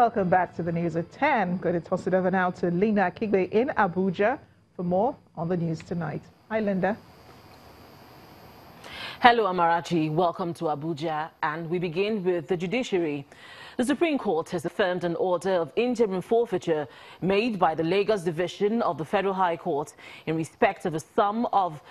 Welcome back to the news at 10. Going to toss it over now to Linda Kigbe in Abuja for more on the news tonight. Hi, Linda. Hello, Amarachi. Welcome to Abuja. And we begin with the judiciary. The Supreme Court has affirmed an order of interim forfeiture made by the Lagos Division of the Federal High Court in respect of a sum of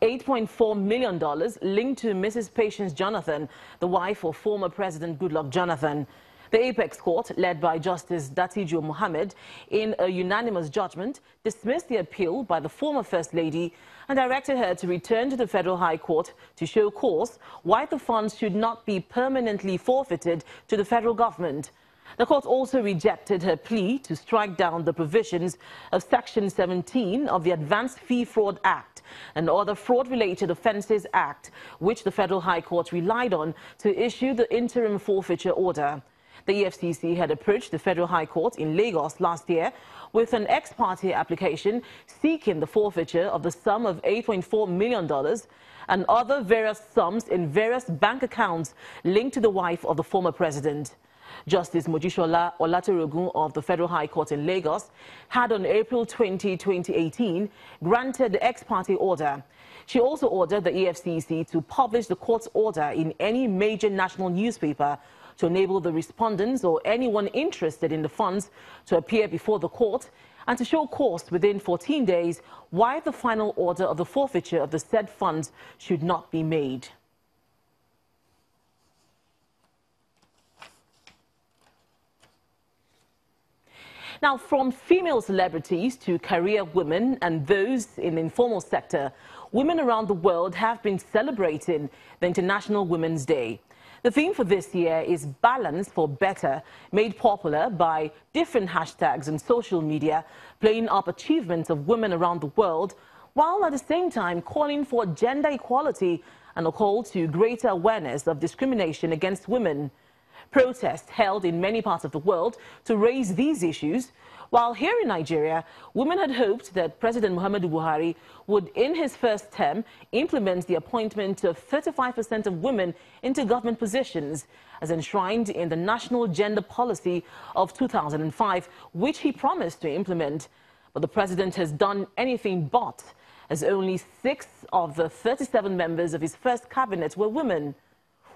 $8.4 million linked to Mrs. Patience Jonathan, the wife of former President Goodluck Jonathan. The Apex Court, led by Justice Datijo Mohammed, in a unanimous judgment, dismissed the appeal by the former First Lady and directed her to return to the Federal High Court to show cause why the funds should not be permanently forfeited to the federal government. The court also rejected her plea to strike down the provisions of Section 17 of the Advanced Fee Fraud Act and other fraud-related offences Act, which the Federal High Court relied on to issue the interim forfeiture order. The EFCC had approached the Federal High Court in Lagos last year with an ex parte application seeking the forfeiture of the sum of $8.4 million and other various sums in various bank accounts linked to the wife of the former president. Justice Mojisola Olaterogun of the Federal High Court in Lagos had on April 20, 2018 granted the ex parte order. She also ordered the EFCC to publish the court's order in any major national newspaper to enable the respondents or anyone interested in the funds to appear before the court and to show cause within 14 days why the final order of the forfeiture of the said funds should not be made. Now, from female celebrities to career women and those in the informal sector, women around the world have been celebrating the International Women's Day. The theme for this year is Balance for Better, made popular by different hashtags on social media, playing up achievements of women around the world, while at the same time calling for gender equality and a call to greater awareness of discrimination against women. Protests held in many parts of the world to raise these issues, while here in Nigeria, women had hoped that President Muhammadu Buhari would, in his first term, implement the appointment of 35% of women into government positions, as enshrined in the National Gender Policy of 2005, which he promised to implement. But the president has done anything but, as only 6 of the 37 members of his first cabinet were women.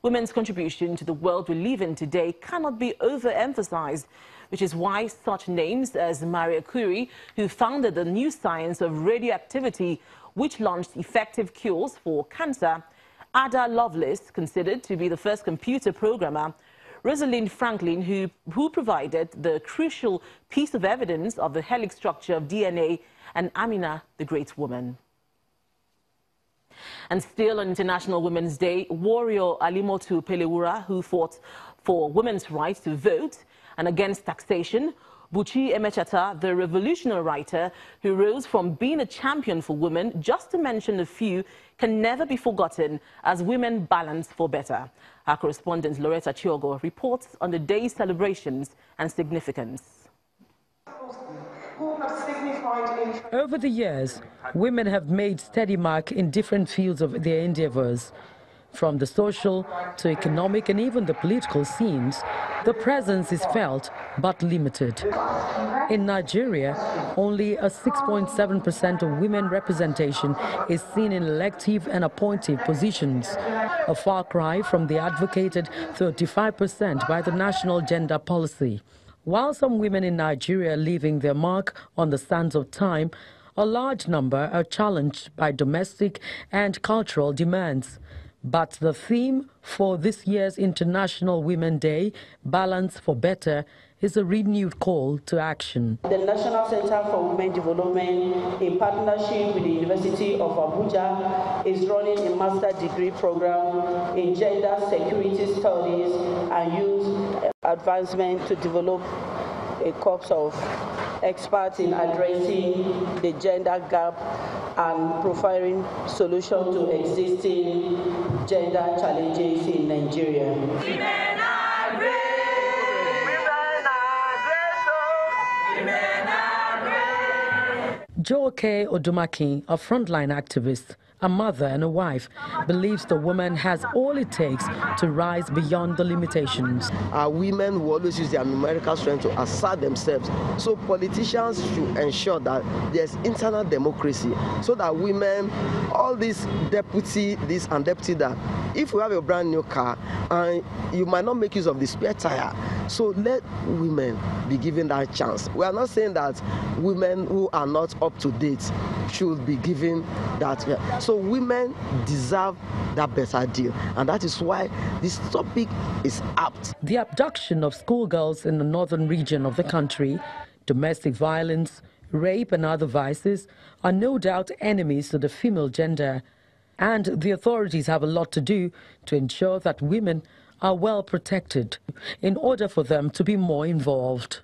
Women's contribution to the world we live in today cannot be overemphasized, which is why such names as Maria Curie, who founded the new science of radioactivity, which launched effective cures for cancer, Ada Lovelace, considered to be the first computer programmer, Rosalind Franklin, who provided the crucial piece of evidence of the helix structure of DNA, and Amina, the great woman. And still on International Women's Day, warrior Alimotu Pelewura, who fought for women's right to vote and against taxation, Buchi Emechata, the revolutionary writer who rose from being a champion for women, just to mention a few, can never be forgotten as women balance for better. Our correspondent Loretta Chiogo reports on the day's celebrations and significance. Over the years, women have made steady mark in different fields of their endeavors. From the social to economic and even the political scenes, the presence is felt but limited. In Nigeria, only a 6.7% of women representation is seen in elective and appointive positions, a far cry from the advocated 35% by the National Gender Policy. While some women in Nigeria are leaving their mark on the sands of time, a large number are challenged by domestic and cultural demands. But the theme for this year's International Women's Day, Balance for Better, is a renewed call to action. The National Center for Women Development, in partnership with the University of Abuja, is running a master's degree program in gender security studies and youth advancement to develop a corps of experts in addressing the gender gap and providing solutions to existing gender challenges in Nigeria. Women are great. Joke Odumaki, a frontline activist, a mother and a wife, believes the woman has all it takes to rise beyond the limitations. Our women who always use their numerical strength to assert themselves. So politicians should ensure that there's internal democracy so that women, all these deputy this and deputy that, if you have a brand new car and you might not make use of the spare tire, so let women be given that chance. We are not saying that women who are not up to date should be given that. So women deserve that better deal, and that is why this topic is apt. The abduction of schoolgirls in the northern region of the country, domestic violence, rape and other vices are no doubt enemies to the female gender, and the authorities have a lot to do to ensure that women are well protected in order for them to be more involved.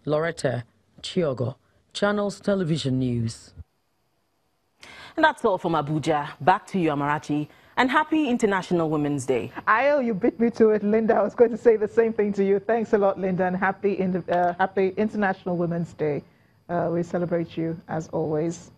Loretta Chiogo, Channels Television News. And that's all from Abuja. Back to you, Amarachi. And happy International Women's Day. You beat me to it, Linda. I was going to say the same thing to you. Thanks a lot, Linda, and happy International Women's Day. We celebrate you as always.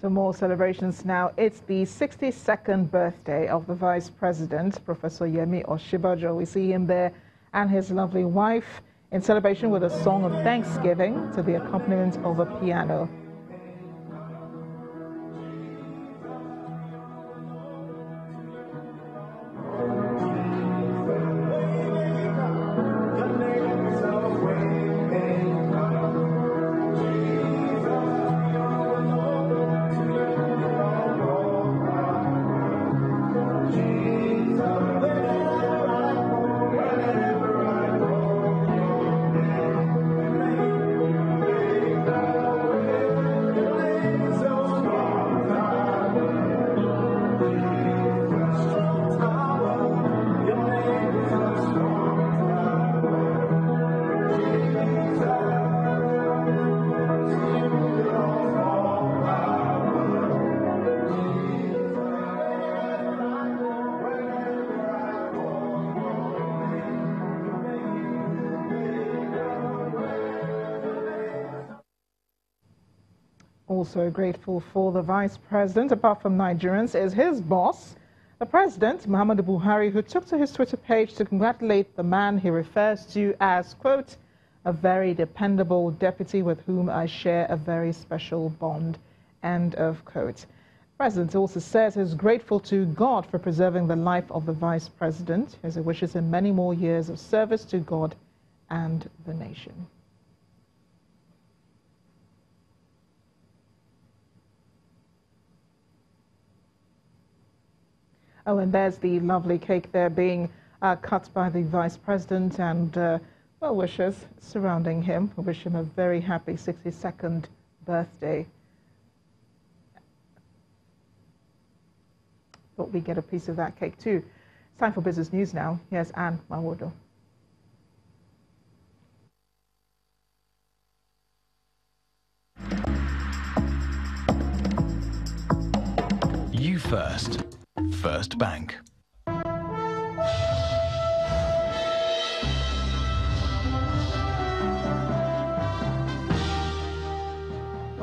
For more celebrations now, it's the 62nd birthday of the Vice President, Professor Yemi Osinbajo. We see him there and his lovely wife in celebration with a song of thanksgiving to the accompaniment of a piano. Also grateful for the Vice President, apart from Nigerians, is his boss, the President, Muhammadu Buhari, who took to his Twitter page to congratulate the man he refers to as, quote, a very dependable deputy with whom I share a very special bond, end of quote. The President also says he's grateful to God for preserving the life of the Vice President, as he wishes him many more years of service to God and the nation. Oh, and there's the lovely cake there being cut by the Vice President, and well wishes surrounding him. We wish him a very happy 62nd birthday. Thought we get a piece of that cake too. It's time for business news now. Here's Anne Mawodo. You first. First Bank. I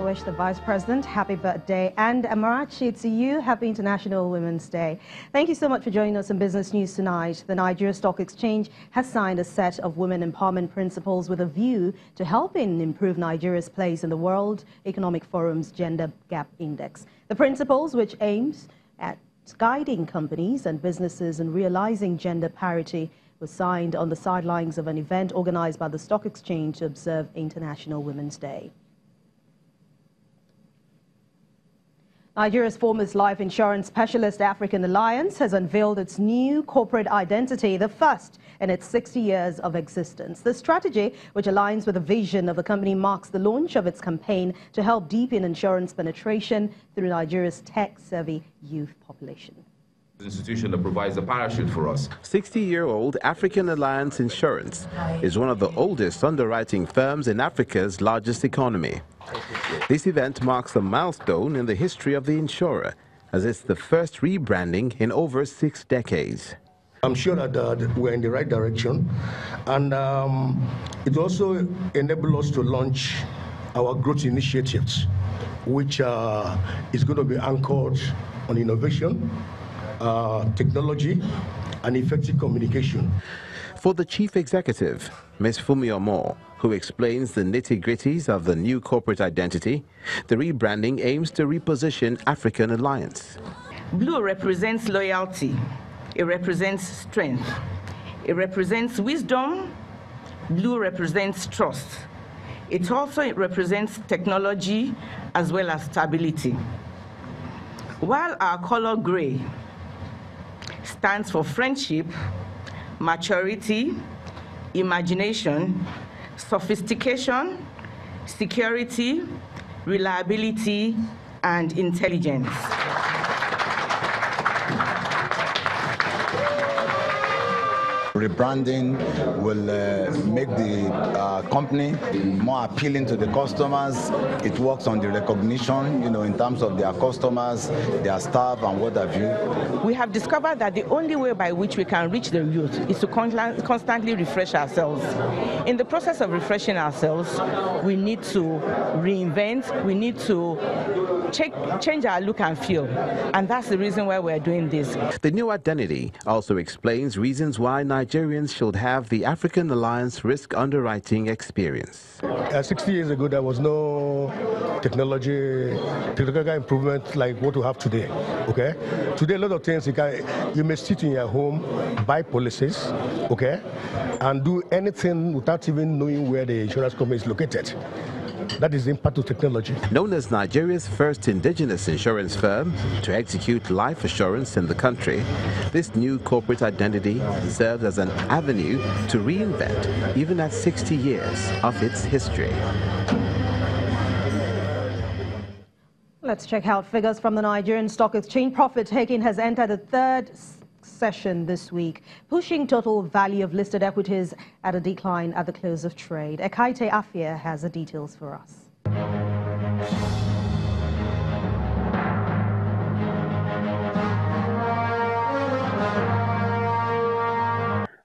wish the Vice President happy birthday, and Amarachi, to you, happy International Women's Day. Thank you so much for joining us in Business News tonight. The Nigeria Stock Exchange has signed a set of women empowerment principles with a view to helping improve Nigeria's place in the World Economic Forum's Gender Gap Index. The principles, which aims at guiding companies and businesses in realizing gender parity, was signed on the sidelines of an event organized by the Stock Exchange to observe International Women's Day. Nigeria's foremost life insurance specialist, African Alliance, has unveiled its new corporate identity, the first in its 60 years of existence. The strategy, which aligns with the vision of the company, marks the launch of its campaign to help deepen insurance penetration through Nigeria's tech-savvy youth population. Institution that provides a parachute for us. 60-year-old African Alliance Insurance is one of the oldest underwriting firms in Africa's largest economy. This event marks a milestone in the history of the insurer, as it's the first rebranding in over 6 decades. I'm sure that we're in the right direction, and it also enables us to launch our growth initiatives, which is going to be anchored on innovation, technology, and effective communication. For the chief executive, Ms. Fumi Omo, who explains the nitty-gritties of the new corporate identity, the rebranding aims to reposition African Alliance. Blue represents loyalty. It represents strength. It represents wisdom. Blue represents trust. It also represents technology as well as stability. While our color gray stands for friendship, maturity, imagination, sophistication, security, reliability, and intelligence. Rebranding will make the company more appealing to the customers. It works on the recognition, in terms of their customers, their staff, and what have you. We have discovered that the only way by which we can reach the youth is to constantly refresh ourselves. In the process of refreshing ourselves, we need to reinvent, we need to change our look and feel, and that's the reason why we're doing this. The new identity also explains reasons why Nigerians should have the African Alliance risk underwriting experience. 60 years ago, there was no technological improvement like what we have today. Okay, today a lot of things you may sit in your home, buy policies, okay, and do anything without even knowing where the insurance company is located. That is the impact of technology. Known as Nigeria's first indigenous insurance firm to execute life assurance in the country, this new corporate identity serves as an avenue to reinvent even at 60 years of its history. Let's check out figures from the Nigerian Stock Exchange. Profit-taking has entered the third session this week, pushing total value of listed equities at a decline at the close of trade. Ekaite Afia has the details for us.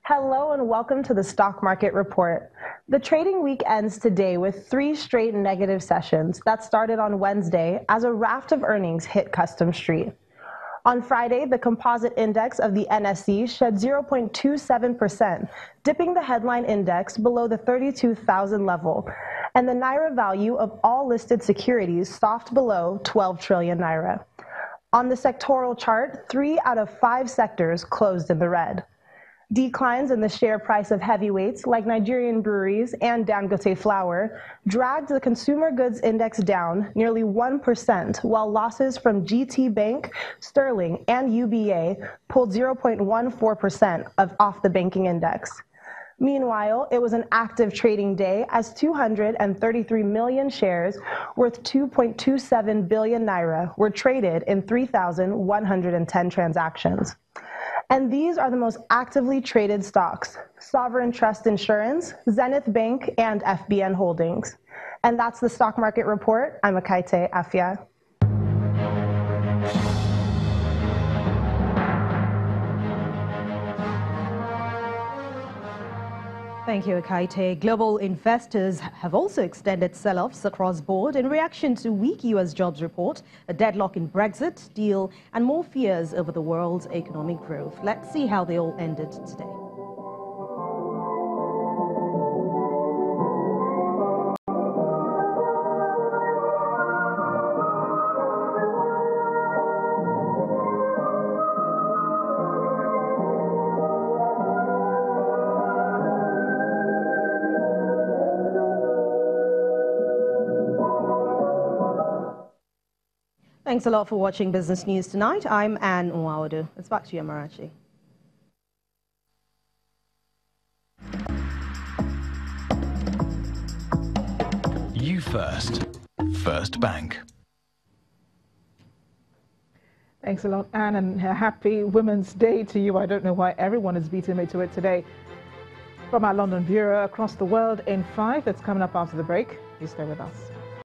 Hello and welcome to the Stock Market Report. The trading week ends today with 3 straight negative sessions that started on Wednesday as a raft of earnings hit Custom Street. On Friday, the composite index of the NSE shed 0.27%, dipping the headline index below the 32,000 level, and the Naira value of all listed securities soft below 12 trillion Naira. On the sectoral chart, 3 out of 5 sectors closed in the red. Declines in the share price of heavyweights like Nigerian breweries and Dangote flour dragged the consumer goods index down nearly 1%, while losses from GT Bank, Sterling, and UBA pulled 0.14% off the banking index. Meanwhile, it was an active trading day as 233 million shares worth 2.27 billion Naira were traded in 3,110 transactions. And these are the most actively traded stocks: Sovereign Trust Insurance, Zenith Bank, and FBN Holdings. And that's the Stock Market Report. I'm Ekaite Afia. Thank you, Ekaite. Global investors have also extended sell-offs across board in reaction to weak U.S. jobs report, a deadlock in Brexit deal, and more fears over the world's economic growth. Let's see how they all ended today. Thanks a lot for watching Business News Tonight. I'm Anne Nwawadu. It's back to you, Amarachi. You first. First Bank. Thanks a lot, Anne, and a happy Women's Day to you. I don't know why everyone is beating me to it today. From our London Bureau across the world in 5, that's coming up after the break. You stay with us.